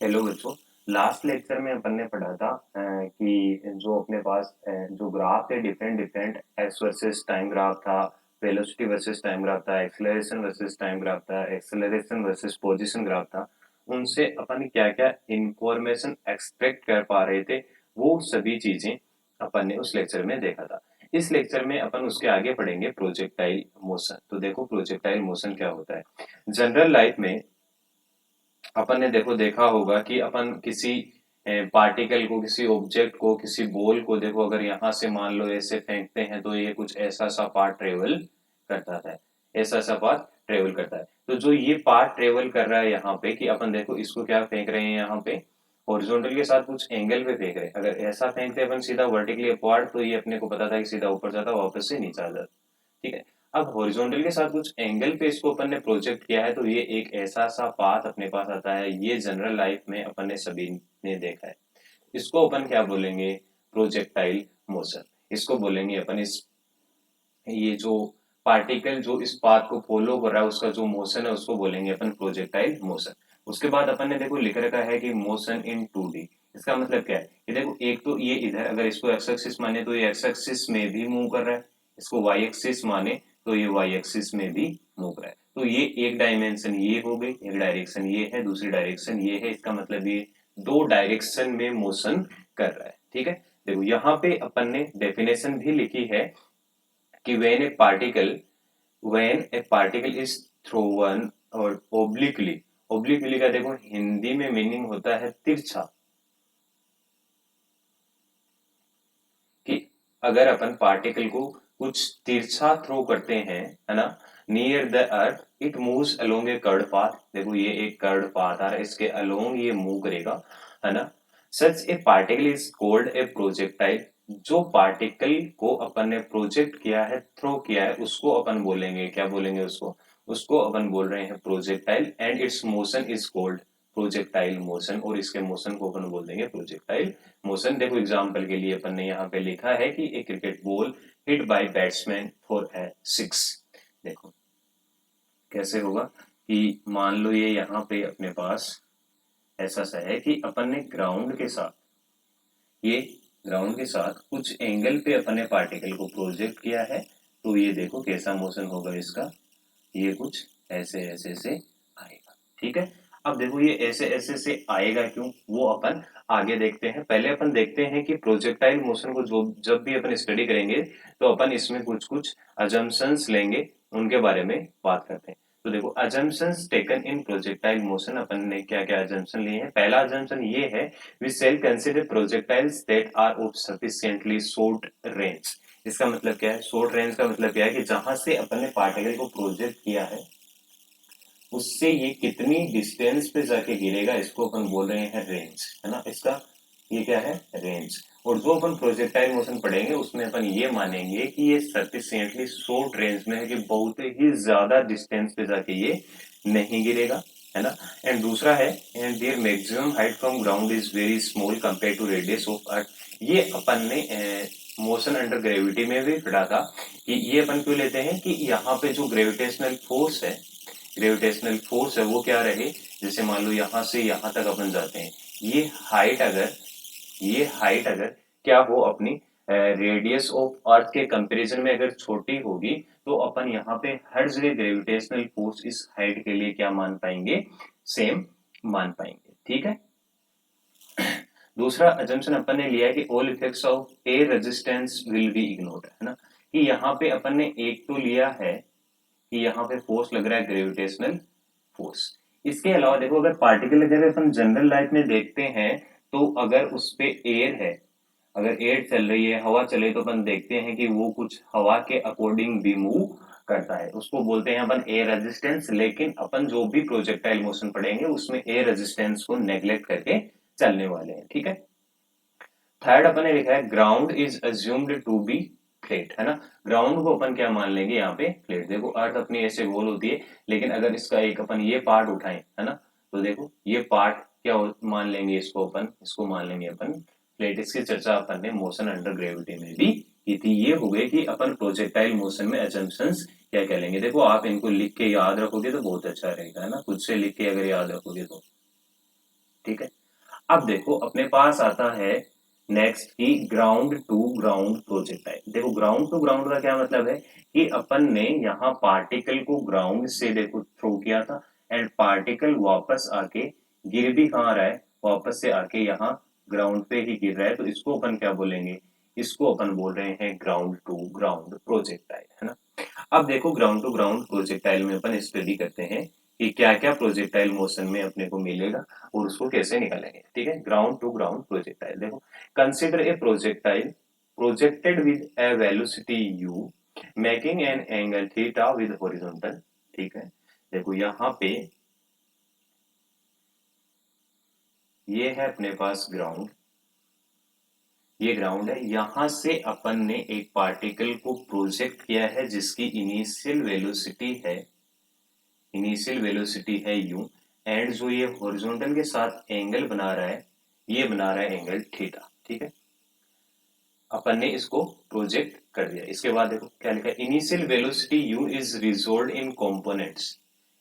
Hello बच्चों। Last lecture में अपन ने पढ़ा था कि जो अपने पास जो ग्राफ थे different different S versus time graph था, वेलोसिटी वर्सेस टाइम ग्राफ था, एक्सेलरेशन वर्सेस टाइम ग्राफ था, एक्सेलरेशन वर्सेस पोजीशन ग्राफ था। उनसे अपन क्या क्या इंफॉर्मेशन एक्सट्रैक्ट कर पा रहे थे, वो सभी चीजें अपन ने उस लेक्चर में देखा था। इस लेक्चर में अपन उसके आगे पढ़ेंगे प्रोजेक्टाइल मोशन। तो देखो प्रोजेक्टाइल मोशन क्या होता है। जनरल लाइफ में अपन ने देखो देखा होगा कि अपन किसी पार्टिकल को, किसी ऑब्जेक्ट को, किसी बॉल को देखो, अगर यहाँ से मान लो ऐसे फेंकते हैं तो ये कुछ ऐसा सा पार्ट ट्रेवल करता है, ऐसा सा पार्ट ट्रेवल करता है। तो जो ये पार्ट ट्रेवल कर रहा है यहाँ पे, कि अपन देखो इसको क्या फेंक रहे हैं यहाँ पे, हॉरिजॉन्टल के साथ कुछ एंगल पे फेंक रहे हैं। अगर ऐसा फेंकते अपन सीधा वर्टिकली अपवर्ड, तो ये अपने को पता था कि सीधा ऊपर जाता, वापस से नीचे आ जाता। ठीक है। अब हॉरिजॉन्टल के साथ कुछ एंगल पे इसको अपन ने प्रोजेक्ट किया है, तो ये एक ऐसा सा पाथ अपने पास आता है। ये जनरल लाइफ में अपन ने सभी ने देखा है। इसको अपन क्या बोलेंगे? Projectile motion. इसको बोलेंगे अपन इस, ये जो पार्टिकल जो इस पाथ को फॉलो कर रहा है उसका जो मोशन है उसको बोलेंगे अपन प्रोजेक्टाइल मोशन। उसके बाद अपन ने देखो लिख रखा है कि मोशन इन 2D। इसका मतलब क्या है? ये देखो, एक तो ये इधर अगर इसको एक्स एक्सिस माने तो ये एक्स एक्सिस में भी मूव कर रहा है, इसको वाई एक्सिस माने तो ये वाई एक्सिस में भी मूव कर रहा है। तो ये एक डायमेंशन ये हो गई, एक डायरेक्शन ये है, दूसरी डायरेक्शन ये है। इसका मतलब ये दो डायरेक्शन में मोशन कर रहा है। ठीक है। देखो यहाँ पे अपन ने डेफिनेशन भी लिखी है कि when a particle is thrown और obliquely का देखो हिंदी में मीनिंग होता है तिरछा। कि अगर अपन पार्टिकल को कुछ तिरछा थ्रो करते हैं, है ना, near the earth it moves along a curved path. देखो ये एक कर्ड पाथ आ रहा है, इसके अलोंग ये मूव करेगा, है ना। Such a particle is called a projectile. जो पार्टिकल को अपन ने प्रोजेक्ट किया है, थ्रो किया है, उसको अपन बोलेंगे, क्या बोलेंगे उसको? उसको अपन बोल रहे हैं projectile, and it's motion is called projectile motion. और इसके मोशन को अपन बोल देंगे प्रोजेक्टाइल मोशन। देखो एग्जांपल के लिए अपन ने यहाँ पे लिखा है कि a cricket ball hit by batsman for a six. देखो कैसे होगा कि मान लो ये यहाँ पे अपने पास ऐसा सा है कि अपन ने ग्राउंड के साथ, ये ग्राउंड के साथ कुछ एंगल पे अपन ने पार्टिकल को प्रोजेक्ट किया है। तो ये देखो कैसा मोशन होगा इसका, ये कुछ ऐसे ऐसे से आएगा। ठीक है। अब देखो ये ऐसे ऐसे से आएगा क्यों, वो अपन आगे देखते हैं। पहले अपन देखते हैं कि प्रोजेक्टाइल मोशन को जो जब भी अपन स्टडी करेंगे तो अपन इसमें कुछ कुछ अजम्पशंस लेंगे, उनके बारे में बात करते हैं। तो देखो assumptions taken in projectile motion, अपन ने क्या क्या अजम्पशन लिए हैं। पहला अजम्पशन ये है, we shall consider projectiles that are of sufficiently short range. इसका मतलब क्या है? शॉर्ट रेंज का मतलब क्या है कि जहां से अपन ने पार्टिकल को प्रोजेक्ट किया है उससे ये कितनी डिस्टेंस पे जाके गिरेगा, इसको अपन बोल रहे हैं रेंज, है ना। इसका ये क्या है? रेंज। और जो अपन प्रोजेक्टाइल मोशन पढ़ेंगे उसमें अपन ये मानेंगे कि ये सफिशिएंटली शॉर्ट रेंज में है, कि बहुत ही ज्यादा डिस्टेंस पे जाके ये नहीं गिरेगा, है ना। एंड दूसरा है, and their maximum height from ground is very small compare to radius of earth. ये अपन ने मोशन अंडर ग्रेविटी में भी पढ़ा था कि ये अपन क्यों लेते हैं कि यहाँ पे जो ग्रेविटेशनल फोर्स है, ग्रेविटेशनल फोर्स है वो क्या रहे, जैसे मान लो यहाँ से यहाँ तक अपन जाते हैं, ये हाइट अगर, ये हाइट अगर क्या हो अपनी रेडियस ऑफ अर्थ के कंपैरिजन में अगर छोटी होगी, तो अपन यहाँ पे हर जगह ग्रेविटेशनल फोर्स इस हाइट के लिए क्या मान पाएंगे? सेम मान पाएंगे। ठीक है। दूसरा अजम्पशन अपन ने लिया है कि all effects of air resistance will be ignored, है ना। कि यहाँ पे अपन ने एक तो लिया है कि यहाँ पे फोर्स लग रहा है ग्रेविटेशनल फोर्स। इसके अलावा देखो अगर पार्टिकल अगर अपन जनरल लाइफ में देखते हैं, तो अगर उस पे एयर है, अगर एयर चल रही है, हवा चले, तो अपन देखते हैं कि वो कुछ हवा के अकॉर्डिंग भी मूव करता है, उसको बोलते हैं अपन एयर रेजिस्टेंस। लेकिन अपन जो भी प्रोजेक्टाइल मोशन पढ़ेंगे उसमें एयर रेजिस्टेंस को नेग्लेक्ट करके चलने वाले हैं। ठीक है। थर्ड अपन ने लिखा है ground is assumed to be flat, है ना। ग्राउंड को अपन क्या मान लेंगे यहाँ पे? फ्लैट। देखो अर्थ अपनी ऐसे गोल होती है, लेकिन अगर इसका एक अपन ये पार्ट उठाएं, है ना, तो देखो ये पार्ट क्या मान लेंगे, इसको अपन, इसको मान लेंगे अपन फ्लैट। इसकी चर्चा अपन ने मोशन अंडर ग्रेविटी में भी की थी। ये हो गए कि अपन प्रोजेक्टाइल मोशन में अजम्पशंस क्या क्या लेंगे। देखो आप इनको लिख के याद रखोगे तो बहुत अच्छा रहेगा, है ना, खुद से लिख के अगर याद रखोगे तो। ठीक है। अब देखो अपने पास आता है नेक्स्ट की ग्राउंड टू ग्राउंड प्रोजेक्टाइल। देखो ग्राउंड टू ग्राउंड का क्या मतलब है कि अपन ने यहाँ पार्टिकल को ग्राउंड से देखो थ्रो किया था एंड पार्टिकल वापस आके गिर भी कहाँ रहा है, वापस से आके यहाँ ग्राउंड पे ही गिर रहा है, तो इसको अपन क्या बोलेंगे, इसको अपन बोल रहे हैं ग्राउंड टू ग्राउंड प्रोजेक्टाइल, है ना। अब देखो ग्राउंड टू ग्राउंड प्रोजेक्टाइल में अपन स्टडी करते हैं कि क्या क्या प्रोजेक्टाइल मोशन में अपने को मिलेगा और उसको कैसे निकालेंगे। ठीक है, ग्राउंड टू ग्राउंड प्रोजेक्टाइल देखो, consider a projectile projected with A velocity u making an angle theta with horizontal. ठीक है, देखो यहाँ पे ये है अपने पास ग्राउंड, ये ग्राउंड है, यहां से अपन ने एक पार्टिकल को प्रोजेक्ट किया है जिसकी इनिशियल वेलोसिटी है u एंड जो ये हॉरिजॉन्टल के साथ एंगल बना रहा है, ये बना रहा है एंगल थीटा। ठीक है, अपन ने इसको प्रोजेक्ट कर दिया। इसके बाद देखो क्या लिखा है, initial velocity u is resolve in components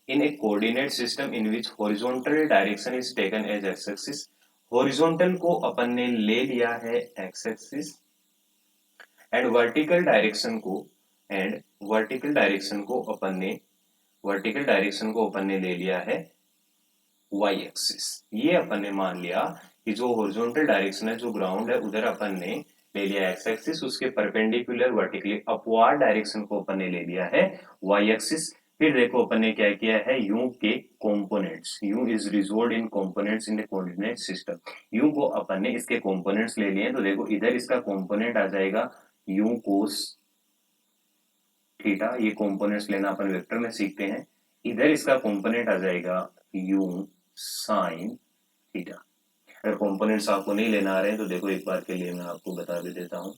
in a coordinate system in which horizontal direction is taken as x axis. Horizontal को अपन ने ले लिया है x axis and vertical direction को अपन ने ले लिया है वाई एक्सिस। ये अपन ने मान लिया कि जो हॉरिजॉन्टल डायरेक्शन है, जो ग्राउंड है, उधर अपन ने ले लिया एक्स एक्सिस, उसके परपेंडिकुलर वर्टिकली अपवार्ड डायरेक्शन को अपन ने ले लिया है वाई एक्सिस। फिर देखो अपन ने क्या किया है, u के components, u is resolve in components in the coordinate system. u को अपन ने इसके कंपोनेंट्स ले लिए, तो देखो इधर इसका कंपोनेंट आ जाएगा u कोस थीटा, ये कंपोनेंट्स लेना अपन वेक्टर में सीखते हैं। इधर इसका कंपोनेंट आ जाएगा u साइन थीटा। अगर कंपोनेंट्स आपको नहीं लेना आ रहे हैं तो देखो एक बार के लिए मैं आपको बता भी देता हूं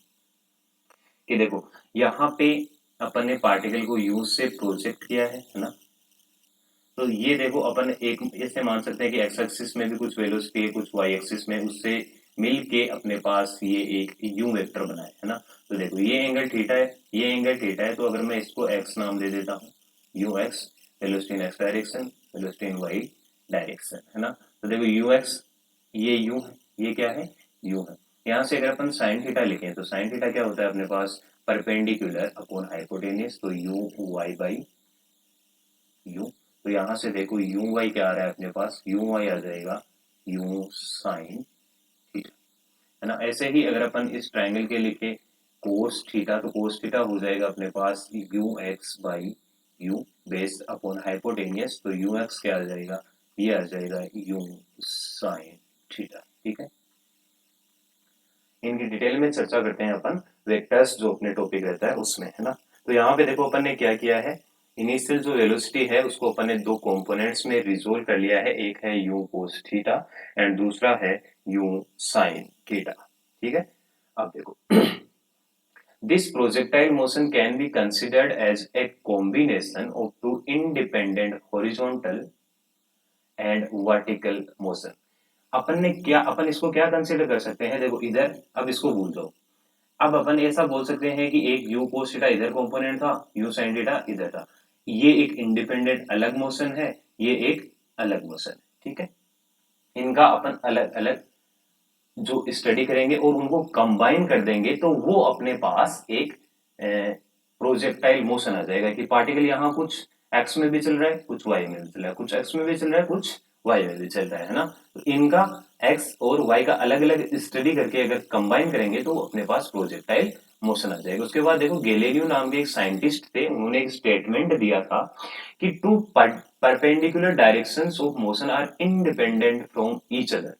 कि देखो यहाँ पे अपन ने पार्टिकल को u से प्रोजेक्ट किया है ना, तो ये देखो अपन एक ऐसे मान सकते हैं कि एक्स एक्सिस में भी कुछ वेलोसिटी है, कुछ वाई एक्सिस में, उससे मिल के अपने पास ये एक यू वेक्टर बना है ना। तो देखो ये एंगल थीटा है, ये एंगल थीटा है, तो अगर मैं इसको एक्स नाम दे देता हूँ, u x, velocity in x direction, velocity in Y direction, है ना। तो देखो यू एक्स, ये यू है, ये क्या है, यू है। यहाँ से अगर अपन साइन थीटा लिखें तो साइन थीटा क्या होता है अपने पास, परपेंडिकुलर अपॉन हाइपोटेन्यूज, तो यू वाई बाई यू। तो यहां से देखो यू वाई क्या आ रहा है अपने पास, यू वाई आ जाएगा यू साइन थीटा, है ना। ऐसे ही अगर अपन इस ट्राइंगल के लिखे कोस थीटा, तो कोस थीटा हो जाएगा अपने पास U X by U based upon hypotenuse, तो यू एक्स क्या आ जाएगा, ये आ जाएगा यू साइन थीटा। ठीक है, इनकी डिटेल में चर्चा करते हैं अपन वेक्टर्स जो अपने टॉपिक रहता है उसमें, है ना। तो यहाँ पे देखो अपन ने क्या किया है, इनिशियल जो वेलोसिटी है उसको अपन ने दो कंपोनेंट्स में रिजोल्व कर लिया है, एक है u cos थीटा एंड दूसरा है u sin थीटा। ठीक है, अब देखो this projectile motion can be considered as a combination of two independent horizontal and vertical motion. अपन इसको क्या कंसिडर कर सकते हैं, देखो इधर, अब इसको भूल जाओ, अब अपन ऐसा बोल सकते हैं कि एक u cos थीटा इधर कंपोनेंट था, u sin थीटा इधर था, ये एक इंडिपेंडेंट अलग मोशन है, ये एक अलग मोशन है। ठीक है, इनका अपन अलग अलग जो स्टडी करेंगे और उनको कंबाइन कर देंगे तो वो अपने पास एक प्रोजेक्टाइल मोशन आ जाएगा कि पार्टिकल यहाँ कुछ एक्स में भी चल रहा है, कुछ वाई में भी चल रहा है, कुछ एक्स में भी चल रहा है, कुछ वाई में भी चल रहा है ना। तो इनका एक्स और वाई का अलग अलग स्टडी करके अगर कंबाइन करेंगे तो अपने पास प्रोजेक्टाइल मोशन आ जाएगा। उसके बाद देखो गैलीलियो नाम के एक साइंटिस्ट थे, उन्होंने एक स्टेटमेंट दिया था कि two perpendicular directions of motion are independent from each other.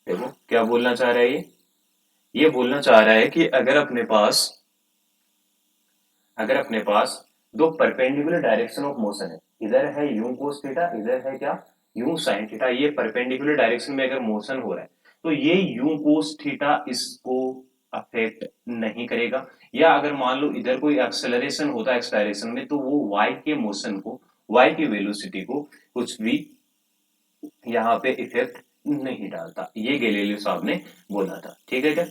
देखो क्या बोलना चाह रहा है ये बोलना चाह रहा है कि अगर अपने पास दो परपेंडिकुलर डायरेक्शन ऑफ मोशन है, इधर है u cos थीटा, इधर है क्या, u sin थीटा, ये परपेंडिकुलर डायरेक्शन में अगर मोशन हो रहा है तो ये u cos थीटा इसको अफेक्ट नहीं करेगा। या अगर मान लो इधर कोई एक्सेलरेशन होता है एक्स डायरेक्शन में, तो वो y के मोशन को, y की वेलोसिटी को कुछ भी यहाँ पे इफेक्ट नहीं डालता, ये गैलीलियो साहब ने बोला था। ठीक है क्या,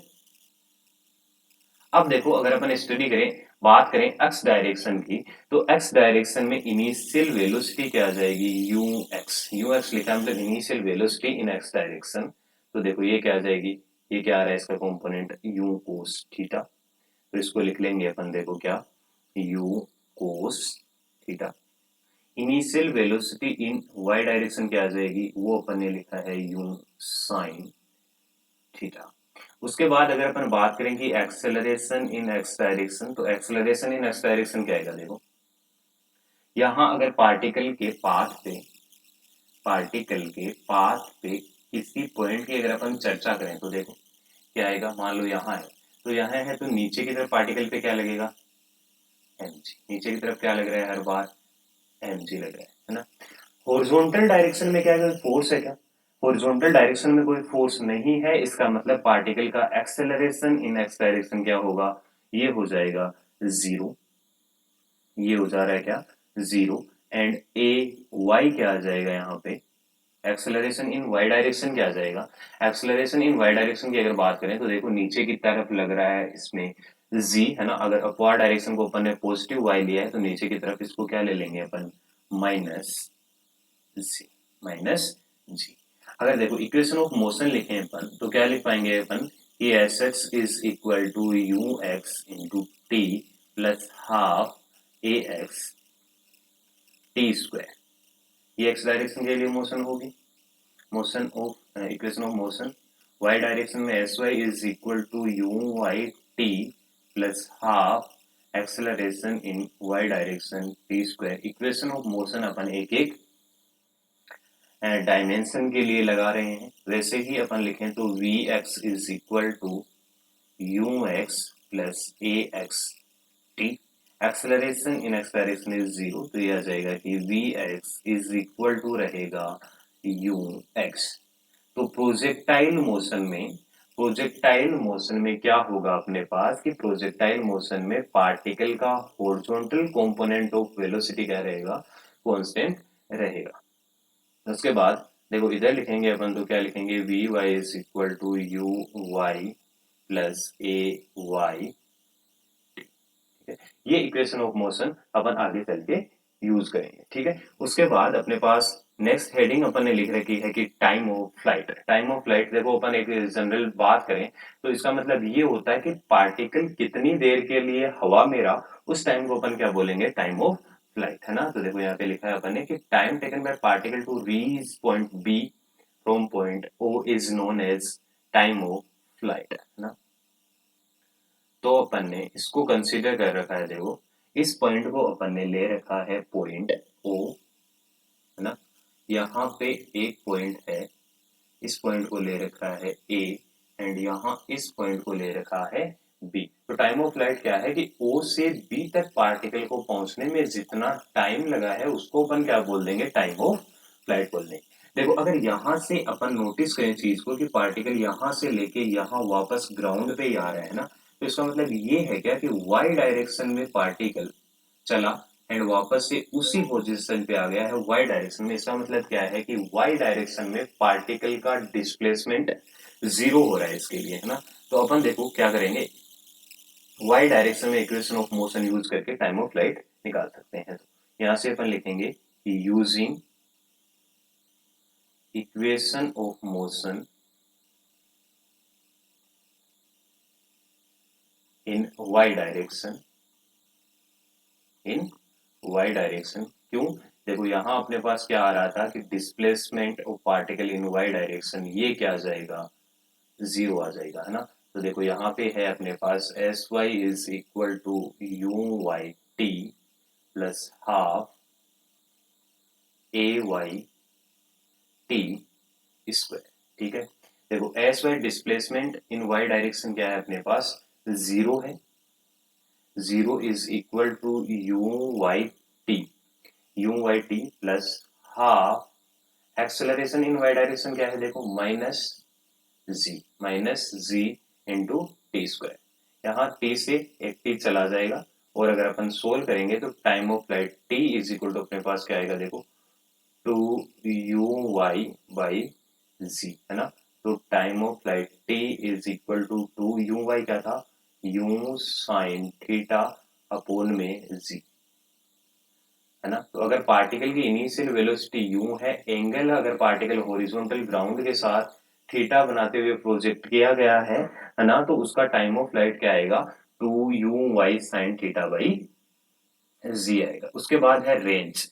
अब देखो अगर अपन स्टडी करें बात करें एक्स डायरेक्शन की, तो एक्स डायरेक्शन में इनिशियल वेलोसिटी क्या आ जाएगी, यू एक्स लिखा है मतलब initial velocity in x direction. तो देखो ये क्या आ जाएगी, ये क्या आ रहा है इसका कंपोनेंट यू कोस थीटा। तो इसको लिख लेंगे अपन, देखो क्या, u cos theta. Initial velocity in Y direction क्या आ जाएगी, वो अपन ने लिखा है यू साइन थीटा। उसके बाद अगर अपन बात करें कि एक्सेलरेशन इन एक्स डायरेक्शन, तो एक्सेलरेशन इन एक्स डायरेक्शन क्या आएगा, देखो यहां अगर पार्टिकल के पाथ पे किसी पॉइंट की अगर अपन चर्चा करें तो देखो क्या आएगा, मान लो यहाँ है, तो यहाँ है तो नीचे की तरफ पार्टिकल पे क्या लगेगा, mg। नीचे की तरफ क्या लग रहा है हर बार, mg लग रहा है ना। हॉरिजॉन्टल डायरेक्शन में क्या है, फोर्स है क्या, हॉरिजॉन्टल डायरेक्शन में कोई फोर्स नहीं है, इसका मतलब पार्टिकल का एक्सेलरेशन इन एक्स डायरेक्शन क्या होगा, ये हो जाएगा जीरो। ये हो जा रहा है क्या, जीरो। एंड ए वाई क्या आ जाएगा यहाँ पे, एक्सेलरेशन इन वाई डायरेक्शन क्या आ जाएगा, एक्सेलरेशन इन वाई डायरेक्शन की अगर बात करें तो देखो नीचे की तरफ लग रहा है इसमें जी है ना। अगर अपवार्ड डायरेक्शन को अपन ने पॉजिटिव वाई लिया है तो नीचे की तरफ इसको क्या ले लेंगे अपन, माइनस जी, माइनस जी। अगर देखो इक्वेशन ऑफ मोशन लिखें अपन तो क्या लिख पाएंगे अपन कि S x is equal to you x into T plus half A x T square. ये एक्स डायरेक्शन के लिए मोशन होगी, motion of equation of motion. Y direction में S Y is equal to you Y T plus half acceleration in Y direction T square. Equation of motion अपन एक एक dimension के लिए लगा रहे हैं। वैसे ही अपन लिखें तो v x is equal to you x plus a x t. Acceleration in x direction is zero, तो ये आ जाएगा कि v x is equal to रहेगा यू एक्स। तो प्रोजेक्टाइल मोशन में क्या होगा अपने पास कि प्रोजेक्टाइल मोशन में पार्टिकल का हॉरिजॉन्टल कंपोनेंट ऑफ वेलोसिटी क्या रहेगा, कांस्टेंट रहेगा। उसके बाद देखो इधर लिखेंगे अपन तो क्या लिखेंगे, v y is equal to you y plus a y. ये इक्वेशन ऑफ मोशन अपन आगे चल के यूज करेंगे, ठीक है। उसके बाद अपने पास नेक्स्ट हेडिंग अपन ने लिख रखी है कि time of flight. Time of flight देखो अपन एक जनरल बात करें तो इसका मतलब ये होता है कि पार्टिकल कितनी देर के लिए हवा में रहा, उस टाइम को अपन क्या बोलेंगे, टाइम ऑफ फ्लाइट, है ना। तो देखो यहाँ पे लिखा है अपन ने कि time taken by particle to reach point B from point O is known as time of flight, है ना। तो अपन ने इसको कंसीडर कर रखा है, देखो इस पॉइंट को अपन ने ले रखा है पॉइंट ओ, है ना। यहाँ पे एक पॉइंट है, इस पॉइंट को ले रखा है ए, एंड यहाँ इस पॉइंट को ले रखा है बी। तो टाइम ऑफ फ्लाइट क्या है कि ओ से बी तक पार्टिकल को पहुंचने में जितना टाइम लगा है उसको अपन क्या बोल देंगे, टाइम ऑफ फ्लाइट बोल देंगे। देखो अगर यहाँ से अपन नोटिस करें चीज को कि पार्टिकल यहाँ से लेके यहाँ वापस ग्राउंड पे ही आ रहा है ना, तो इसका मतलब ये है क्या कि वाई डायरेक्शन में पार्टिकल चला एंड वापस से उसी पोजीशन पे आ गया है वाई डायरेक्शन में। इसका मतलब क्या है कि वाई डायरेक्शन में पार्टिकल का डिस्प्लेसमेंट जीरो हो रहा है इसके लिए, है ना। तो अपन देखो क्या करेंगे, वाई डायरेक्शन में इक्वेशन ऑफ मोशन यूज करके टाइम ऑफ फ्लाइट निकाल सकते हैं। तो यहां से अपन लिखेंगे कि using equation of motion in Y direction, in Y direction. क्यों, देखो यहां अपने पास क्या आ रहा था कि displacement of particle in Y direction, ये क्या आ जाएगा, जीरो आ जाएगा, है ना। तो देखो यहाँ पे है अपने पास S Y is equal to you Y T plus half A Y T square, ठीक है। देखो S Y displacement in Y direction क्या है अपने पास, जीरो है। Zero is equal to T, U Y T plus half acceleration in Y direction क्या है, देखो minus G into T square. यहाँ टी से एक टी चला जाएगा और अगर अपन सोल्व करेंगे तो time of flight T is equal to अपने पास क्या आएगा, देखो two you y by g, है ना। तो time of flight T is equal to you y क्या था, यू साइन थीटा अपोन में जी, है ना। तो अगर पार्टिकल की इनिशियल वेलोसिटी u है, एंगल अगर पार्टिकल हॉरिजॉन्टल ग्राउंड के साथ थीटा बनाते हुए प्रोजेक्ट किया गया है ना, तो उसका टाइम ऑफ फ्लाइट क्या आएगा, 2u sin थीटा बाई जी आएगा। उसके बाद है रेंज।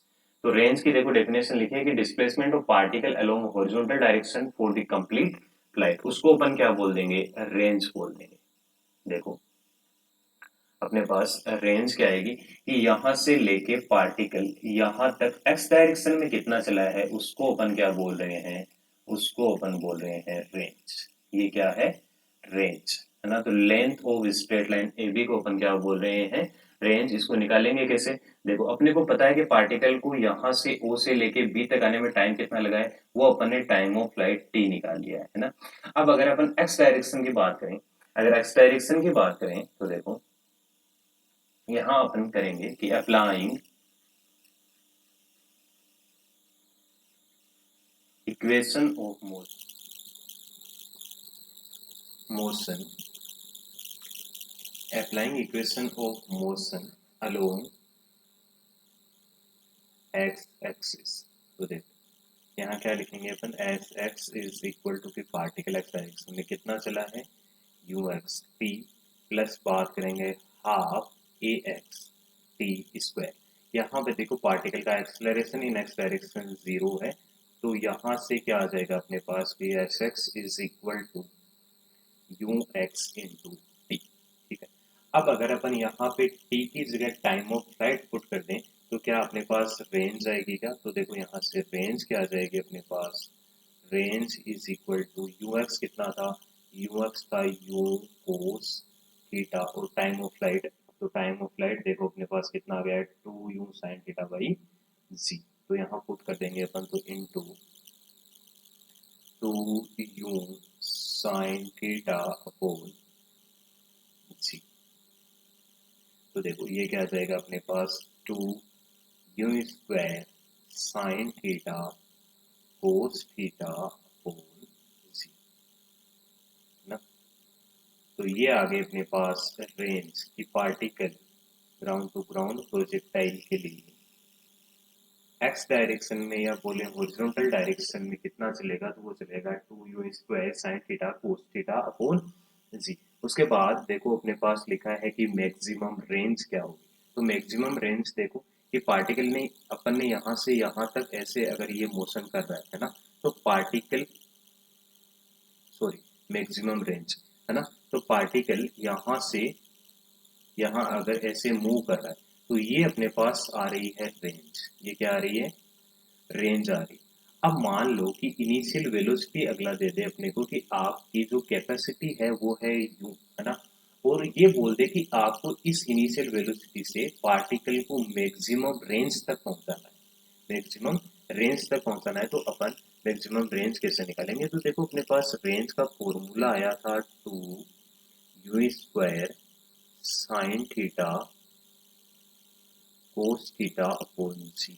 तो रेंज की देखो डेफिनेशन लिखी है कि displacement of particle along horizontal direction for the complete flight, उसको अपन क्या बोल देंगे, रेंज बोल देंगे। देखो अपने पास रेंज क्या आएगी कि यहां से लेके पार्टिकल यहां तक एक्स डायरेक्शन में कितना चला है, उसको अपन क्या बोल रहे हैं, उसको अपन बोल रहे हैं रेंज। ये क्या है, रेंज, है ना। तो length of straight line AB को अपन क्या बोल रहे हैं, रेंज। इसको निकालेंगे कैसे, देखो अपने को पता है कि पार्टिकल को यहां से O से लेके B तक आने में टाइम कितना लगा है, वो अपन ने टाइम ऑफ फ्लाइट T निकाल लिया है ना। अब अगर अपन एक्स डायरेक्शन की बात करें, अगर एक्स डायरेक्शन की बात करें तो देखो यहां अपन करेंगे कि applying equation of motion, applying equation of motion along X axis. तो देखो यहाँ क्या लिखेंगे अपन, S x is equal to कि पार्टिकल एक्स डायरेक्शन में कितना चला है, यू एक्स टी, प्लस बात करेंगे half A x T square. यहाँ पे देखो पार्टिकल का एक्सलरेशन इन एक्स डायरेक्शन 0 है, तो यहाँ से क्या आ जाएगा अपने पास कि S x is equal to you x into t. ठीक है। अब अगर अपन यहाँ पे टी की जगह टाइम ऑफ फ्लाइट पुट कर दें तो क्या अपने पास रेंज आएगी क्या, तो देखो यहाँ से रेंज क्या आ जाएगी अपने पास, range is equal to you X कितना था, यू एक्स था यू कोस थीटा और टाइम ऑफ फ्लाइट, तो टाइम ऑफ फ्लाइट देखो अपने पास कितना आ गया है, 2u sin थीटा बाई जी। तो यहाँ पुट कर देंगे अपन, तो into 2u sin theta upon G. तो देखो ये क्या आ जाएगा अपने पास, 2u square sine theta cos theta upon G, ना। तो ये आ गए अपने पास रेंज की particle ground to ground projectile के लिए एक्स डायरेक्शन में या बोले हॉरिजॉन्टल डायरेक्शन में कितना चलेगा, तो वो चलेगा 2u square sine theta cos theta upon G. उसके बाद देखो अपने पास लिखा है कि मैक्सिमम रेंज क्या होगी, तो मैक्सिमम रेंज देखो कि पार्टिकल ने अपन ने यहाँ से यहाँ तक ऐसे अगर ये मोशन कर रहा है ना, तो पार्टिकल सॉरी मैक्सिमम रेंज, है ना। तो पार्टिकल यहाँ से यहाँ अगर ऐसे मूव कर रहा है तो ये अपने पास आ रही है रेंज, ये क्या आ रही है, रेंज आ रही। अब मान लो कि इनिशियल वेलोसिटी अगला दे दे अपने को कि आपकी जो कैपेसिटी है वो है यू, है ना, और ये बोल दे कि आपको इस इनिशियल वेलोसिटी से पार्टिकल को मैक्सिमम रेंज तक पहुंचाना है, मैक्सिमम रेंज तक पहुंचाना है, तो अपन मैक्सिमम रेंज कैसे निकालेंगे, तो देखो अपने पास रेंज का फॉर्मूला आया था 2u square sine theta cos theta upon G.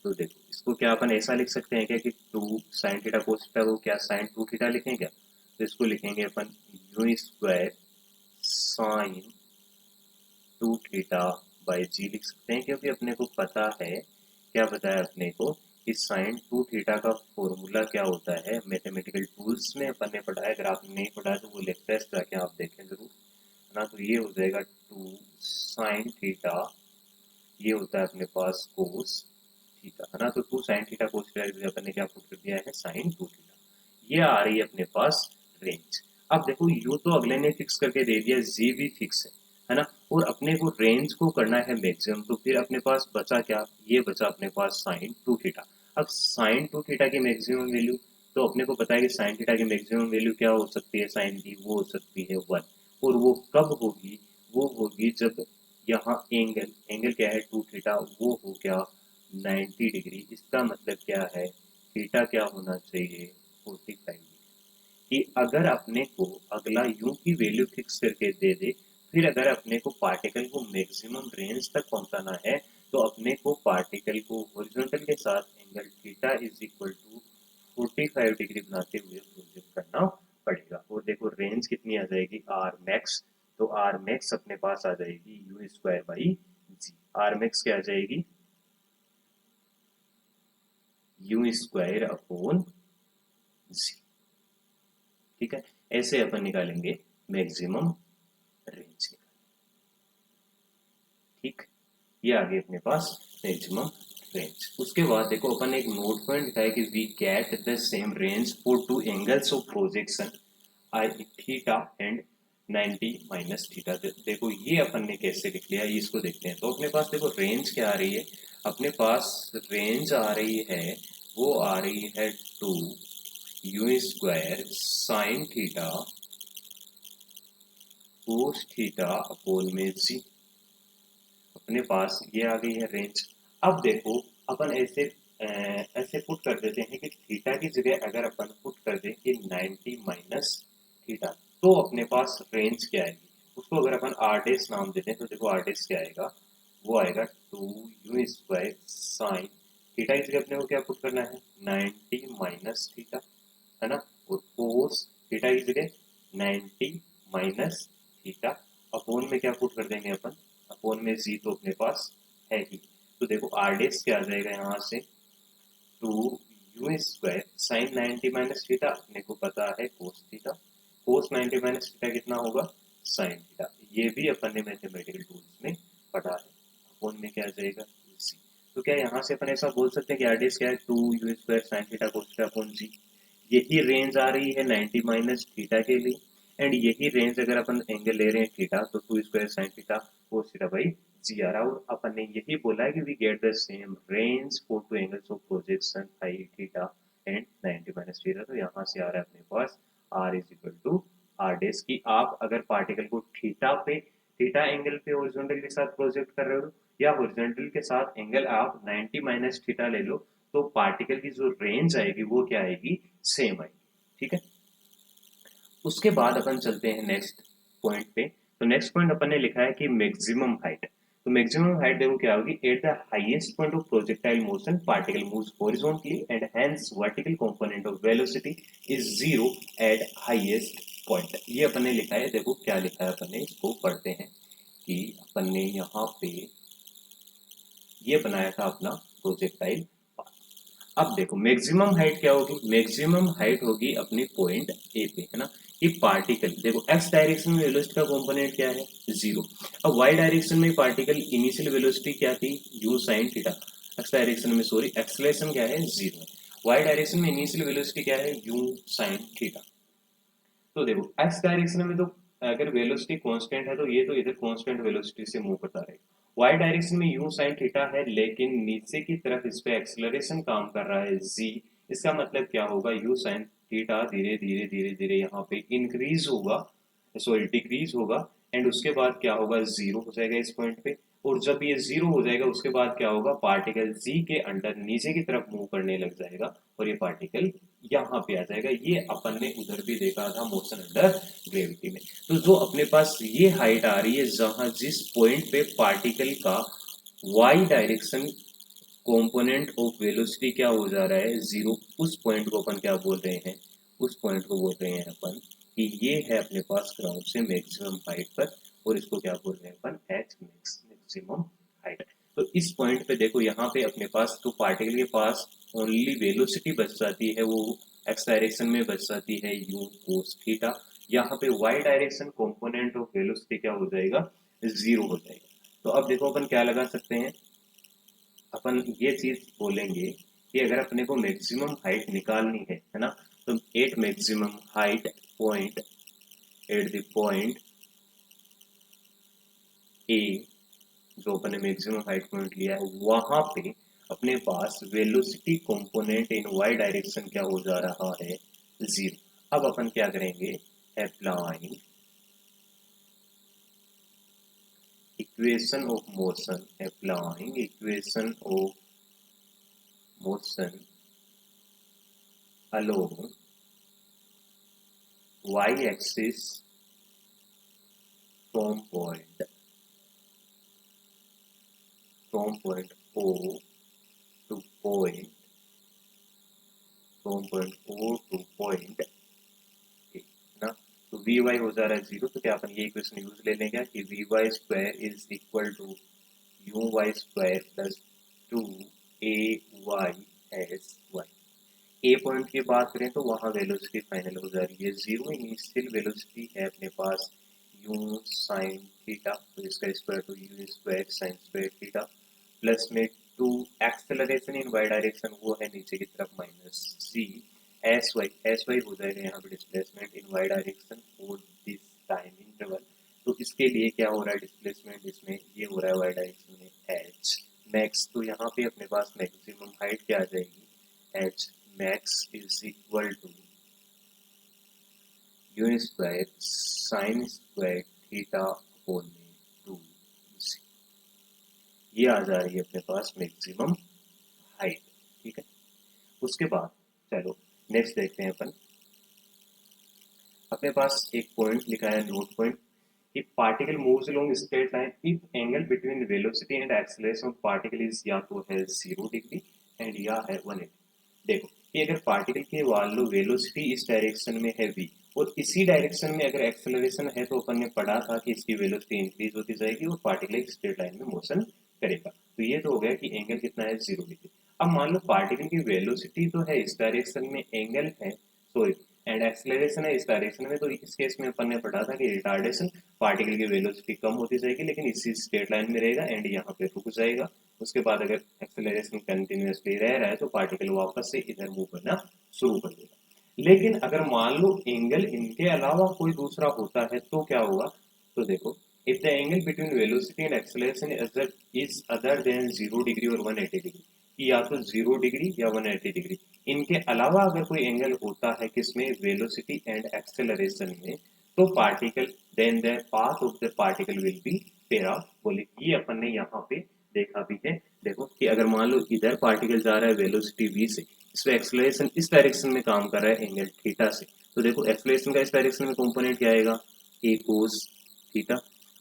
तो देखो इसको क्या अपन ऐसा लिख सकते हैं क्या कि 2 साइन थीटा कोस थीटा को क्या साइन 2 थीटा लिखें क्या, तो इसको लिखेंगे अपन U square sine 2 theta by G लिख सकते हैं, क्योंकि अपने को पता है, क्या पता है अपने को कि साइन 2 थीटा का फॉर्मूला क्या होता है, मैथमेटिकल टूल्स में अपन ने पढ़ा है, अगर आपने नहीं पढ़ा है तो वो लेक्चर्स जाके आप देखें जरूर, है ना। तो ये हो जाएगा 2 साइन थीटा, ये होता है अपने पास कोस थीटा, है ना। तो 2 साइन थीटा कोस थीटा की जगह अपन ने क्या पुट कर दिया है, साइन 2 थीटा। ये आ रही है अपने पास रेंज। अब देखो यू तो अगले ने फिक्स करके दे दिया, जी भी फिक्स है ना, और अपने को रेंज को करना है मैक्सिमम, तो फिर अपने पास बचा क्या, ये बचा अपने पास साइन 2 थीटा। अब साइन 2 थीटा की मैक्सिमम वैल्यू, तो अपने को पता है कि साइन थीटा की मैक्सिमम वैल्यू क्या हो सकती है साइन की, वो हो सकती है 1, और वो कब होगी, वो होगी जब यहाँ एंगल, एंगल क्या है 2 थीटा, वो हो गया 90 डिग्री। इसका मतलब क्या है, थीटा क्या होना चाहिए 45 डिग्री। कि अगर अपने को अगला यू की वैल्यू फिक्स करके दे दे, फिर अगर अपने को पार्टिकल को मैक्सिमम रेंज तक पहुंचाना है, तो अपने को पार्टिकल को हॉरिजॉन्टल के साथ angle theta is equal to 45 degree बनाते हुए प्रोजेक्ट करना पड़ेगा। और देखो रेंज कितनी आ जाएगी, आर मैक्स, तो आर मैक्स अपने पास आ जाएगी u square by g. R max क्या आ जाएगी, यू स्क्वायर अपॉन जी। ठीक है, ऐसे अपन निकालेंगे मैक्सिमम रेंज। ठीक, ये आ गई अपने पास मैक्सिमम रेंज। उसके बाद देखो अपन एक नोट पॉइंट लिखा है कि we get the same range for two angles of projection I theta and 90 minus theta. देखो ये अपन ने कैसे लिख लिया, इसको देखते हैं। तो अपने पास देखो रेंज क्या आ रही है, अपने पास रेंज आ रही है, वो आ रही है 2 U square sine theta cos theta upon में जी। अपने पास ये आ गई है रेंज। अब देखो अपन ऐसे पुट कर देते हैं कि थीटा की जगह अगर अपन पुट कर दें कि 90 माइनस थीटा, तो अपने पास रेंज क्या आएगी, उसको अगर अपन आर डेस नाम देते हैं तो देखो आर डेस क्या आएगा, वो आएगा 2 यू स्क्वायर साइन थीटा की जगह अपने को क्या पुट करना है 90 माइनस थीटा, है ना, और कोस थीटा की जगह 90 माइनस थीटा अपोन में क्या पुट कर देंगे अपन, अपोन में जी तो अपने पास है ही। तो देखो आर डेस क्या आ जाएगा यहाँ से 2 U square sign 90 minus theta, अपने को पता है कोस थीटा, कोस 90 माइनस थीटा कितना होगा साइन थीटा। ये भी अपन ने मैथमेटिकल टूल्स में पढ़ा है। अपोन में क्या आ जाएगा जी। तो क्या यहाँ से अपन ऐसा बोल सकते हैं कि आर डेस क्या है 2 U square sine theta cos theta upon G. यही रेंज आ रही है 90 माइनस थीटा के लिए, एंड यही रेंज अगर अपन एंगल ले रहे हैं थीटा तो 2 square sine theta cos theta by G आ रहा है। और अपन ने यही बोला है कि we get the same range for two angles of projection phi theta and 90 minus theta. तो यहाँ से आ रहा है अपने पास R is equal to R डेस की। आप अगर पार्टिकल को थीटा एंगल पे हॉरिजॉन्टल के साथ प्रोजेक्ट कर रहे हो या हॉरिजॉन्टल के साथ एंगल आप 90 माइनस थीटा ले लो, तो पार्टिकल की जो रेंज आएगी वो क्या आएगी, सेम आएगी। ठीक है, उसके बाद अपन चलते हैं नेक्स्ट पॉइंट पे। तो नेक्स्ट पॉइंट अपन ने लिखा है कि मैक्सिमम हाइट। तो मैक्सिमम हाइट देखो क्या होगी, at the highest point of projectile motion particle moves horizontally and hence vertical component of velocity is zero eight highest point. ये अपन ने लिखा है, देखो क्या लिखा है अपन ने, इसको पढ़ते हैं कि अपन ने यहाँ पे ये बनाया था अपना प्रोजेक्टाइल। अब देखो मैक्सिमम हाइट क्या होगी, मैक्सिमम हाइट होगी अपनी पॉइंट ए पे, है ना। कि पार्टिकल देखो एक्स डायरेक्शन में वेलोसिटी का कंपोनेंट क्या है जीरो। अब वाई डायरेक्शन में पार्टिकल इनिशियल वेलोसिटी क्या थी you sine theta, x direction में सॉरी एक्सलेशन क्या है जीरो, वाई डायरेक्शन में इनिशियल वेलोसिटी क्या है यू साइन थीटा। तो देखो एक्स डायरेक्शन में तो अगर वेलोसिटी कांस्टेंट है तो ये तो इधर कांस्टेंट वेलोसिटी से मूव करता रहेगा। वाई डायरेक्शन में यू साइन थीटा है लेकिन नीचे की तरफ इस पे एक्सेलरेशन काम कर रहा है जी। इसका मतलब क्या होगा यू साइन थीटा धीरे धीरे धीरे धीरे यहाँ पे इंक्रीज होगा, सॉरी डिक्रीज होगा, एंड उसके बाद क्या होगा जीरो हो जाएगा इस पॉइंट पे। और जब ये जीरो हो जाएगा उसके बाद क्या होगा, पार्टिकल जी के अंडर नीचे की तरफ मूव करने लग जाएगा और ये पार्टिकल यहाँ पे आ जाएगा। ये अपन ने उधर भी देखा था मोशन अंडर ग्रेविटी में। तो जो अपने पास ये हाइट आ रही है जहां जिस पॉइंट पे पार्टिकल का y direction component of velocity क्या हो जा रहा है जीरो, उस पॉइंट को अपन क्या बोल रहे हैं, उस पॉइंट को बोल रहे हैं अपन कि ये है अपने पास ग्राउंड से मैक्सिमम हाइट पर, और इसको क्या बोल रहे हैं अपन एच मैक्सिमम हाइट। तो इस पॉइंट पे देखो यहाँ पे अपने पास तो पार्टिकल के पास ओनली वेलोसिटी बच जाती है, वो एक्स डायरेक्शन में बच जाती है यू कोस थीटा। यहाँ पे y direction component of velocity क्या हो जाएगा जीरो हो जाएगा। तो अब देखो अपन क्या लगा सकते हैं, अपन ये चीज बोलेंगे कि अगर अपने को मैक्सिमम हाइट निकालनी है ना, तो at maximum height point at the point A, जो अपने मैक्सिमम हाइट पॉइंट लिया है वहां पे अपने पास velocity component in Y direction क्या हो जा रहा है जीरो। अब अपन क्या करेंगे, applying equation of motion, applying equation of motion along y axis from point O to point from point O to point A, ना। तो वी वाई हो जा रहा है 0, तो क्या अपन ये इक्वेशन यूज ले लेंगे कि v y square is equal to you y square plus 2 AY s y. A point की बात करें तो वहां वेलोसिटी फाइनल हो जा रही है 0, इनिशियल वेलोसिटी है अपने पास यू साइन थीटा, तो इसका स्क्वायर तो you square sine square theta plus में 2 एक्सेलरेशन इन वाई डायरेक्शन वो है नीचे की तरफ माइनस सी एस वाई हो जाएगा यहाँ पे displacement in Y direction for this time interval. तो इसके लिए क्या हो रहा है डिस्प्लेसमेंट इसमें ये हो रहा है वाई डायरेक्शन में एच मैक्स, तो यहाँ पे अपने पास मैक्सिमम हाइट क्या आ जाएगी H max is equal to u square sine square theta whole में 2 ये आ जा रही है अपने पास मैक्सिमम हाइट। ठीक है, उसके बाद चलो नेक्स्ट देखते हैं अपन। अपने पास एक पॉइंट लिखा है नोट पॉइंट कि particle moves along straight line if angle between velocity and acceleration of particle is या तो है 0 डिग्री एंड या है 180। देखो कि अगर पार्टिकल की मान लो वेलोसिटी इस डायरेक्शन में है v और इसी डायरेक्शन में अगर एक्सेलरेशन है तो अपन ने पढ़ा था कि इसकी वेलोसिटी इंक्रीज होती जाएगी और पार्टिकल एक स्ट्रेट लाइन में मोशन करेगा। तो ये तो हो गया कि एंगल कितना है 0 डिग्री। अब मान लो पार्टिकल की वेलोसिटी तो है इस डायरेक्शन में, एंगल है सॉरी एंड एक्सेलरेशन है इस डायरेक्शन में, तो इस केस में अपन ने पढ़ा था कि रिटार्डेशन पार्टिकल की वेलोसिटी कम होती जाएगी लेकिन इसी स्ट्रेट लाइन में रहेगा एंड यहाँ पे रुक जाएगा। उसके बाद अगर एक्सेलरेशन कंटिन्यूअसली रह रहा है तो पार्टिकल वापस से इधर मूव करना शुरू कर देगा। लेकिन अगर मान लो एंगल इनके अलावा कोई दूसरा होता है तो क्या होगा, तो देखो if the angle between velocity and acceleration is other than 0 degree और 180 डिग्री, कि या तो 0 डिग्री या 180 डिग्री, इनके अलावा अगर कोई एंगल होता है किसमें वेलोसिटी एंड एक्सेलरेशन में, तो particle then the path of the particle will be parabolic. ये अपन ने यहाँ पे देखा भी है। देखो कि अगर मान लो इधर पार्टिकल जा रहा है वेलोसिटी v से, इसमें एक्सेलरेशन इस डायरेक्शन में काम कर रहा है एंगल थीटा से, तो देखो एक्सेलरेशन का इस डायरेक्शन में कंपोनेंट क्या आएगा a cos थीटा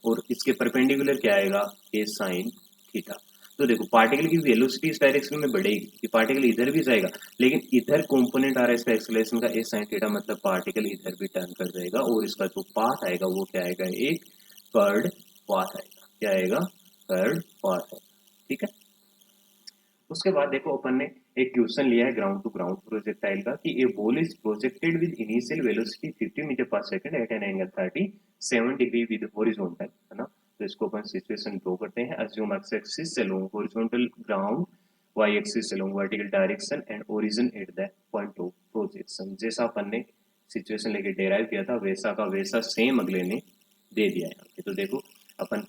और इसके परपेंडिकुलर क्या आएगा a sin थीटा। तो देखो पार्टिकल की वेलोसिटी इस डायरेक्शन में बढ़ेगी कि पार्टिकल इधर भी जाएगा लेकिन इधर कंपोनेंट आ रहा है इसका एक्सेलरेशन का a sin थीटा, मतलब पार्टिकल इधर भी टर्न कर जाएगा और इसका जो पाथ आएगा वो क्या आएगा एक कर्ड पाथ आएगा। क्या आएगा कर्ड पाथ आएगा। ठीक है, उसके बाद देखो अपन ने एक क्वेश्चन लिया है ग्राउंड टू ग्राउंड प्रोजेक्टाइल का कि a ball is projected with initial velocity 50 metre per second at an angle 37 degree with horizontal, है ना। तो इसको अपन सिचुएशन ड्रॉ करते हैं। Assume X axis along horizontal ground, Y axis along vertical direction and origin at the point of projection. जैसा अपन ने सिचुएशन लेके डेराइव किया था वैसा का वैसा सेम अगले ने दे दिया है यहाँ पे। तो देखो अपन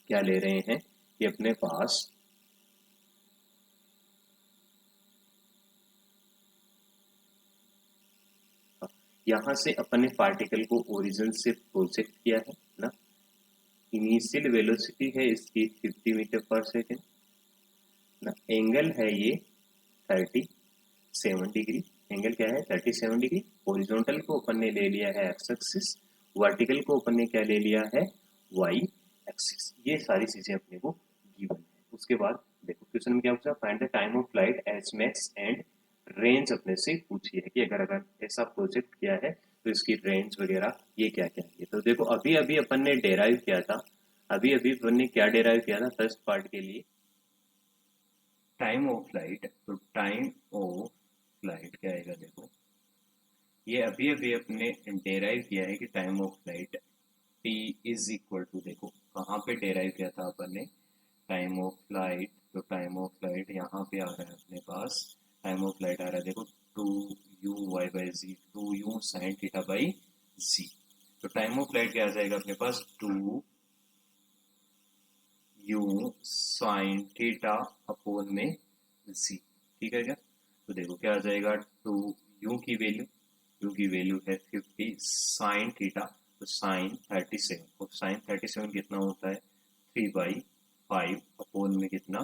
क्या ले रहे हैं कि अपने पास यहाँ से अपन ने पार्टिकल को ओरिजिन से प्रोजेक्ट किया है ना। इनिशियल वेलोसिटी है इसकी 50 मीटर पर सेकेंड ना, एंगल है ये 37 डिग्री, एंगल क्या है 37 डिग्री। हॉरिजॉन्टल को अपन ने ले लिया है एक्स एक्सिस, वर्टिकल को अपन ने क्या ले लिया है वाई एक्सिस। ये सारी चीजें अपने को गिवन है। उसके बाद देखो क्वेश्चन में क्या पूछा, find the time of flight H max and range अपने से पूछी है कि अगर ऐसा प्रोजेक्ट किया है तो इसकी रेंज वगैरह ये क्या क्या है। तो देखो अभी अभी अपन ने डेराइव किया था, अभी अभी अपन ने क्या डेराइव किया था फर्स्ट पार्ट के लिए टाइम ऑफ फ्लाइट। तो टाइम ऑफ फ्लाइट क्या आएगा, देखो ये अभी अभी अपने डेराइव किया है कि time of flight t is equal to, देखो कहाँ पे डेराइव किया था अपन ने टाइम ऑफ फ्लाइट। तो टाइम ऑफ फ्लाइट यहाँ पे आ रहा है अपने पास, टाइम ऑफ फ्लाइट आ रहा है देखो 2u/z 2u sin theta by z। तो टाइम ऑफ फ्लाइट क्या आ जाएगा अपने पास 2u sin थीटा अपॉन में z। ठीक है क्या, तो देखो क्या आ जाएगा 2u की वैल्यू है 50 sin थीटा, तो sin 37 और sin 37 कितना होता है 3/5 अपॉन में कितना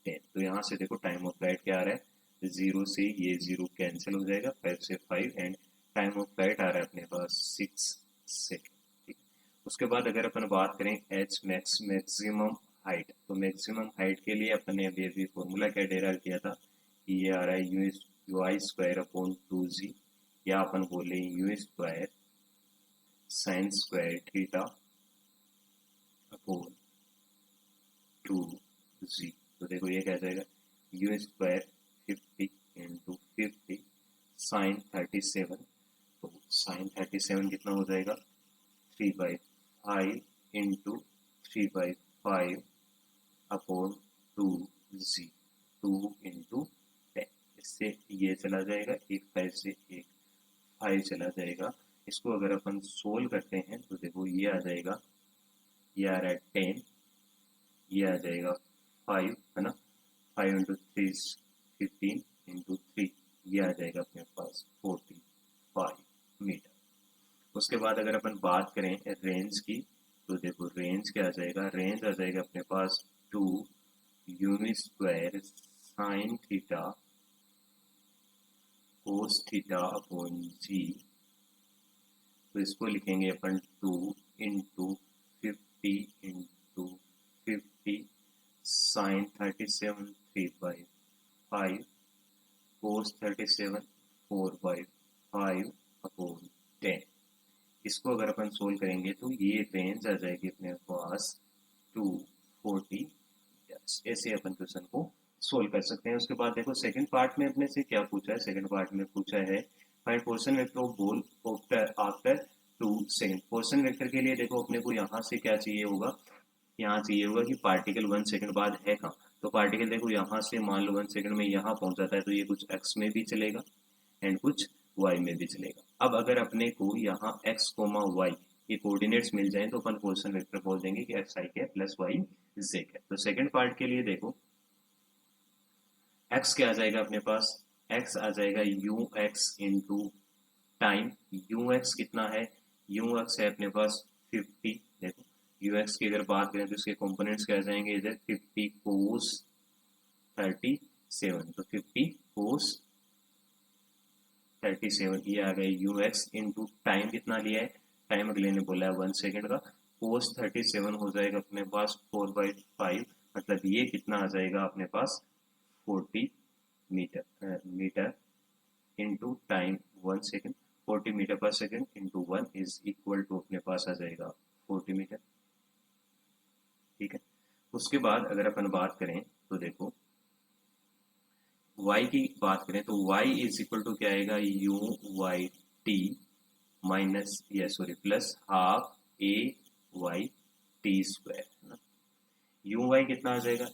10। तो यहाँ से देखो टाइम ऑफ फ्लाइट क्या आ रहा है 0 से ये 0 कैंसिल हो जाएगा, 5 से 5 एंड टाइम ऑफ फ्लाइट आ रहा है अपने पास 6 सेकेंड। ठीक, उसके बाद अगर अपन बात करें एच मैक्स मैक्सिमम हाइट, तो मैक्सिमम हाइट के लिए अपन ने अभी अभी फॉर्मूला क्या डेराइव किया था कि ये आ रहा है you I square upon 2z, या अपन बोले you square sine square theta upon 2g। तो देखो ये क्या जाएगा, यू स्क्वायर 50 इंटू 50 साइन 37। तो साइन 37 कितना हो जाएगा, 3/5 इंटू 3/5 अपॉन 2g, 2 इंटू 10। इससे ये चला जाएगा, एक 5 से एक 5 चला जाएगा। इसको अगर अपन सोल्व करते हैं तो देखो ये आ जाएगा, ये आ रहा है 10, ये आ जाएगा 5, है ना, 5 इंटू 3 15 इंटू 3, ये आ जाएगा अपने पास 45 मीटर। उसके बाद अगर अपन बात करें रेंज की, तो देखो रेंज क्या आ जाएगा, रेंज आ जाएगा अपने पास 2 U square sine theta cos theta upon G. तो इसको लिखेंगे अपन 2 into 50 into 50 sine 37 3/5 cos 37 4/5 upon 10। इसको अगर अपन सोल्व करेंगे तो ये रेंज आ जाएगी अपने पास 240। ऐसे अपन क्वेश्चन को सोल्व कर सकते हैं। उसके बाद देखो सेकंड पार्ट में अपने से क्या पूछा है, सेकंड पार्ट में पूछा है find portion vector of ball after 2 second. Portion vector के लिए देखो अपने को यहाँ से क्या चाहिए होगा, यहाँ चाहिए होगा कि पार्टिकल 1 सेकंड बाद है कहाँ। तो पार्टिकल देखो यहाँ से मान लो 1 सेकंड में यहाँ पहुंच जाता है, तो ये कुछ x में भी चलेगा एंड कुछ y में भी चलेगा। अब अगर अपने को यहाँ x कोमा y ये कोऑर्डिनेट्स मिल जाएं तो अपन पोर्शन वेक्टर बोल देंगे कि x i है प्लस y z है। तो सेकंड पार्ट के लिए देखो x क्या आ जाएगा अपने पास, x आ जाएगा you x into time. You X कितना है, यू एक्स है अपने पास 50। देखो यू एक्स की अगर बात करें तो इसके कंपोनेंट्स क्या आ जाएंगे, इधर 50 कोस 37, तो 50 कोस 37 ये आ गए यू एक्स इंटू टाइम कितना लिया है, टाइम अगले ने बोला है 1 सेकंड का। कोस 37 हो जाएगा अपने पास 4/5, मतलब ये कितना आ जाएगा अपने पास 40 metre into time 1 second. 40 metre per second into 1 is equal to अपने पास आ जाएगा 40 मीटर। ठीक है। उसके बाद अगर अपन बात करें तो देखो y की बात करें तो y इज इक्वल टू क्या आएगा, यू वाई टी माइनस या sorry plus half A Y T square, है ना। यू वाई कितना आ जाएगा,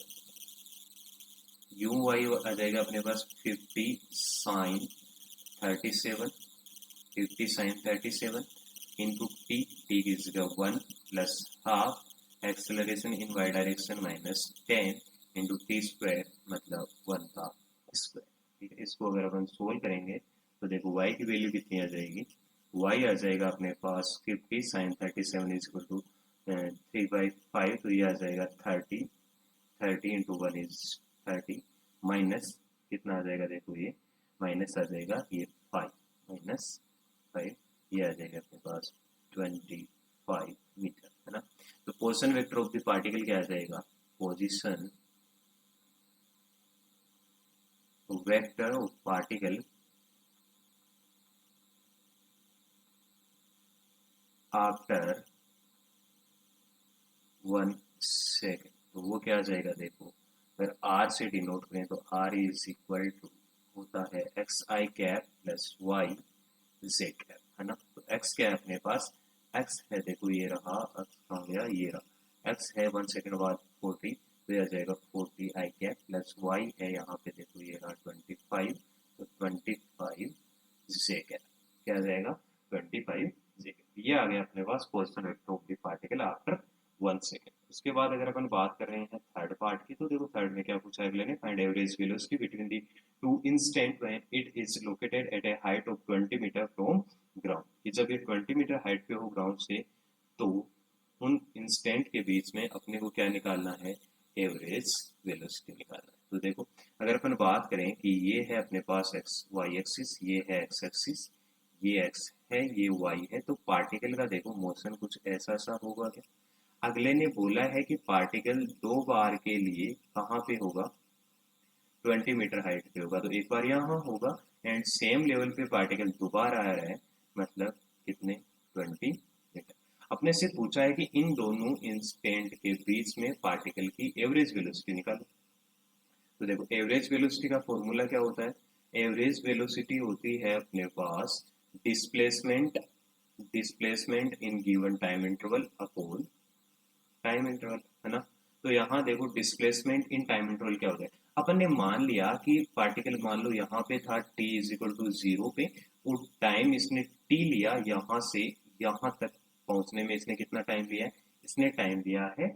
यू वाई आ जाएगा अपने पास 50 sine 37, 50 sine 37 into t, t की जगह 1 plus half acceleration in Y direction minus 10 into T square मतलब 1 का स्क्वायर। ठीक है। इसको अगर अपन सोल्व करेंगे तो देखो y की वैल्यू कितनी आ जाएगी, y आ जाएगा अपने पास 50 साइन 37 इज इक्वल टू 3/5, तो ये आ जाएगा 30, 30 इंटू 1 इज 30 माइनस कितना आ जाएगा, देखो ये माइनस आ जाएगा ये 5 माइनस 5, ये आ जाएगा अपने पास 25 मीटर, है ना। तो position vector of the particle क्या आ जाएगा, position vector of particle after 1 second. तो वो क्या आ जाएगा, देखो अगर r से डिनोट करें तो r इज इक्वल टू होता है X I cap plus Y Z cap, है ना। तो x क्या है अपने पास, x है देखो ये रहा, x कहाँ गया, ये रहा, x है 1 सेकेंड बाद 40, तो ये आ जाएगा 40 आई कैप प्लस y है यहाँ पे देखो ये रहा 25, तो 25 जे कैप, क्या आ जाएगा 25 जे कैप। ये आ गया अपने पास position vector of the particle after 1 second. उसके बाद अगर अपन बात कर रहे हैं थर्ड पार्ट की, तो देखो थर्ड में क्या पूछा है अगले ने, find average velocity between the two instant when it is located at a height of 20 metre from ground. कि जब ये 20 मीटर हाइट पे हो ग्राउंड से, तो उन इंस्टेंट के बीच में अपने को क्या निकालना है, एवरेज वेलोसिटी निकालना है। तो देखो अगर अपन बात करें कि ये है अपने पास एक्स वाई एक्सिस, ये है एक्स एक्सिस, ये एक्स है ये वाई है, तो पार्टिकल का देखो मोशन कुछ ऐसा सा होगा क्या। अगले ने बोला है कि पार्टिकल 2 बार के लिए कहाँ पे होगा, 20 मीटर हाइट पे होगा, तो एक बार यहाँ होगा एंड सेम लेवल पे पार्टिकल दोबारा आ रहा है, मतलब कितने 20 अपने से पूछा है कि इन दोनों इंस्टेंट के बीच में पार्टिकल की एवरेज वेलोसिटी निकालो। तो देखो एवरेज वेलोसिटी का फॉर्मूला क्या होता है, एवरेज वेलोसिटी होती है अपने पास displacement displacement in given time interval upon time interval, है ना। तो यहाँ देखो डिस्प्लेसमेंट इन टाइम इंटरवल क्या होता है, अपन ने मान लिया कि पार्टिकल मान लो यहाँ पे था t इज इक्वल टू 0 पे, और टाइम इसने t लिया यहाँ से यहाँ तक पहुंचने में इसने कितना टाइम लिया है, इसने टाइम लिया है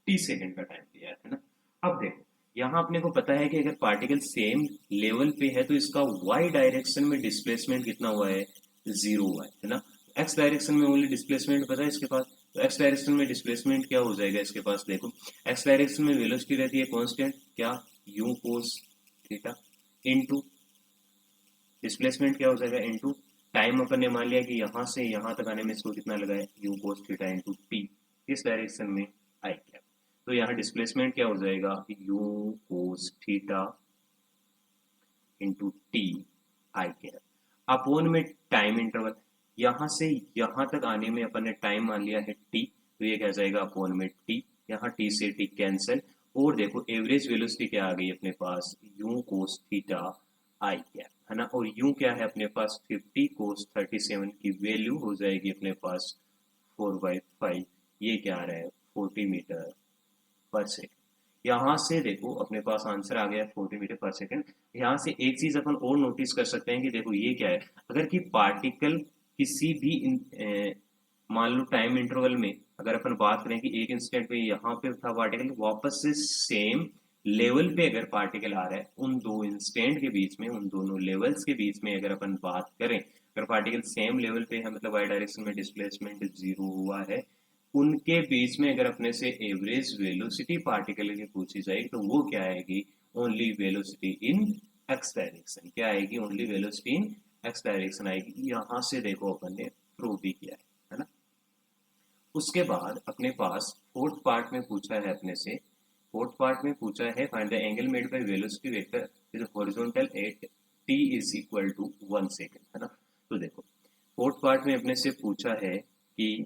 t सेकंड का टाइम लिया है ना। अब देखो यहाँ अपने को पता है कि अगर पार्टिकल सेम लेवल पे है तो इसका y डायरेक्शन में डिस्प्लेसमेंट कितना हुआ है, 0 हुआ है ना। x डायरेक्शन में ओनली डिस्प्लेसमेंट पता है इसके पास, तो x डायरेक्शन में डिस्प्लेसमेंट क्या हो जाएगा इसके पास, देखो x डायरेक्शन में वेलोसिटी रहती है कांस्टेंट क्या, u cos theta, into displacement क्या हो जाएगा इनटू टाइम, अपन ने मान लिया कि यहाँ से यहाँ तक आने में इसको कितना लगा है, u cos theta into t, किस डायरेक्शन में, i कैप। तो यहाँ डिस्प्लेसमेंट क्या हो जाएगा, u cos theta into T I cap upon में टाइम इंटरवल, यहाँ से यहाँ तक आने में अपन ने टाइम मान लिया है टी, तो ये क्या जाएगा अपोन में टी, यहाँ टी से टी कैंसिल, और देखो एवरेज वेलोसिटी क्या आ गई अपने पास, U cos theta I cap, है ना। और यू क्या है अपने पास 50 कोस 37 की वैल्यू हो जाएगी अपने पास 4/5, ये क्या आ रहा है 40 मीटर पर सेकेंड। यहाँ से देखो अपने पास आंसर आ गया 40 मीटर पर सेकेंड। यहाँ से एक चीज अपन और नोटिस कर सकते हैं कि देखो ये क्या है, अगर कि पार्टिकल किसी भी मान लो टाइम इंटरवल में अगर अपन बात करें कि एक इंस्टेंट पे यहाँ पे था पार्टिकल, वापस से सेम लेवल पे अगर पार्टिकल आ रहा है, उन दो इंस्टेंट के बीच में, उन दोनों लेवल्स के बीच में अगर अपन बात करें, अगर पार्टिकल सेम लेवल पे है मतलब वाई डायरेक्शन में डिस्प्लेसमेंट 0 हुआ है, उनके बीच में अगर अपने से एवरेज वेलोसिटी पार्टिकल की पूछी जाएगी तो वो क्या आएगी, only velocity in x direction, क्या आएगी, only velocity in x direction आएगी। यहाँ से देखो अपन ने प्रूव भी किया है ना। उसके बाद अपने पास फोर्थ पार्ट में पूछा है अपने से, फोर्थ पार्ट में पूछा है find the angle made by velocity vector is horizontal at t is equal to 1 second, है ना। तो देखो फोर्थ पार्ट में अपने से पूछा है कि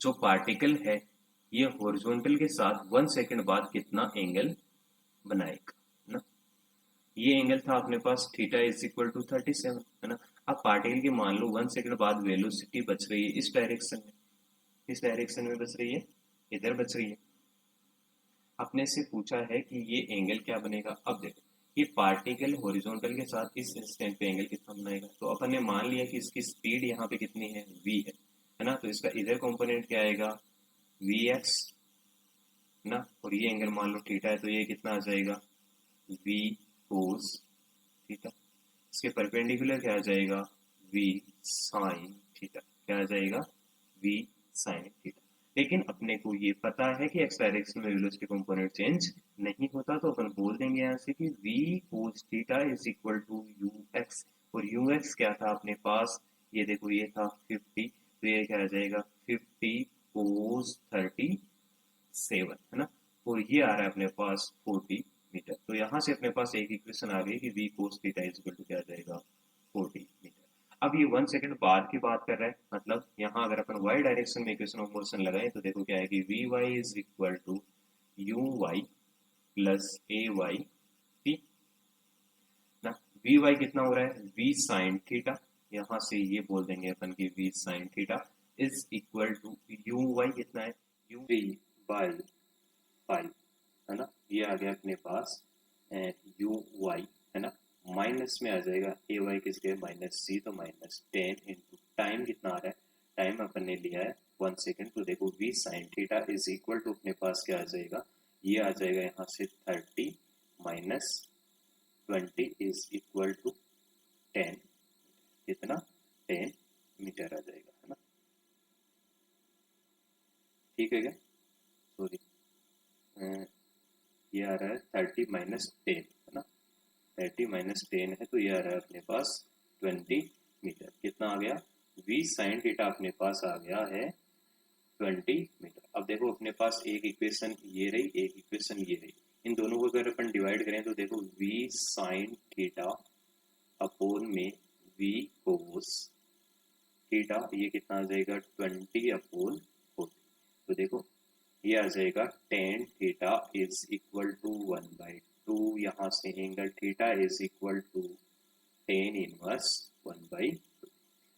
जो पार्टिकल है ये हॉरिजॉन्टल के साथ 1 सेकेंड बाद कितना एंगल बनाएगा, है ना। ये एंगल था अपने पास थीटा इज इक्वल टू 37, है ना। अब पार्टिकल की मान लो 1 सेकेंड बाद वेलोसिटी बच रही है इस डायरेक्शन में, इस डायरेक्शन में बच रही है, इधर बच रही है। अपने से पूछा है कि ये एंगल क्या बनेगा। अब देखो ये पार्टिकल हॉरिजॉन्टल के साथ इस इंस्टेंट पे एंगल कितना बनाएगा, तो अपन ने मान लिया कि इसकी स्पीड यहाँ पे कितनी है, v है ना। तो इसका इधर कंपोनेंट क्या आएगा, vx, है ना। और ये एंगल मान लो थीटा है तो ये कितना आ जाएगा, v cos थीटा। इसके परपेंडिकुलर क्या आ जाएगा, v sin थीटा, क्या आ जाएगा, v sin थीटा। लेकिन अपने को ये पता है कि एक्स डायरेक्शन में वेलोसिटी कंपोनेंट चेंज नहीं होता, तो अपन बोल देंगे यहाँ से कि v cos theta is equal to ux, और ux क्या था अपने पास, ये देखो ये था 50, तो ये क्या आ जाएगा 50 cos 37, है ना। और ये आ रहा है अपने पास 40 मीटर। तो यहाँ से अपने पास एक इक्वेशन आ गई कि v cos theta is equal to क्या आ जाएगा 40 मीटर। अब ये 1 सेकंड बाद की बात कर रहा है, मतलब यहाँ अगर अपन y डायरेक्शन में इक्वेशन ऑफ मोशन लगाएं तो देखो क्या है कि vy is equal to uy plus ay t ना। vy कितना हो रहा है, v sin थीटा, यहाँ से ये बोल देंगे अपन की v sin theta is equal to uy कितना है, u v बाई 5, है ना। ये आ गया अपने पास uy, है ना। माइनस में आ जाएगा ए वाई किस गए -c, तो -10 इंटू टाइम कितना आ रहा है, टाइम अपन ने लिया है 1 सेकेंड, तो देखो v sin theta is equal to अपने पास क्या आ जाएगा, ये आ जाएगा यहाँ से 30 माइनस 20 इज इक्वल टू 10, कितना 10 मीटर आ जाएगा, है ना। ठीक है क्या, सॉरी ये आ रहा है 30 माइनस 10, है ना। 30 माइनस 10 है तो ये आ रहा है अपने पास 20 मीटर, कितना आ गया, v sin थीटा अपने पास आ गया है 20 मीटर। अब देखो अपने पास एक इक्वेशन ये रही, एक इक्वेशन ये रही, इन दोनों को अगर अपन डिवाइड करें तो देखो v sin थीटा अपोन में v cos थीटा ये कितना आ जाएगा 20/40। तो देखो ये आ जाएगा tan theta is equal to 1/2, यहाँ से angle theta is equal to tan inverse 1/2,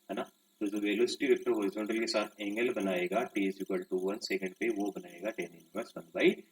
है ना। तो जो वेलोसिटी वेक्टर हॉरिजॉन्टल के साथ एंगल बनाएगा t is equal to 1 second पे, वो बनाएगा टेन इनवर्स 1/2।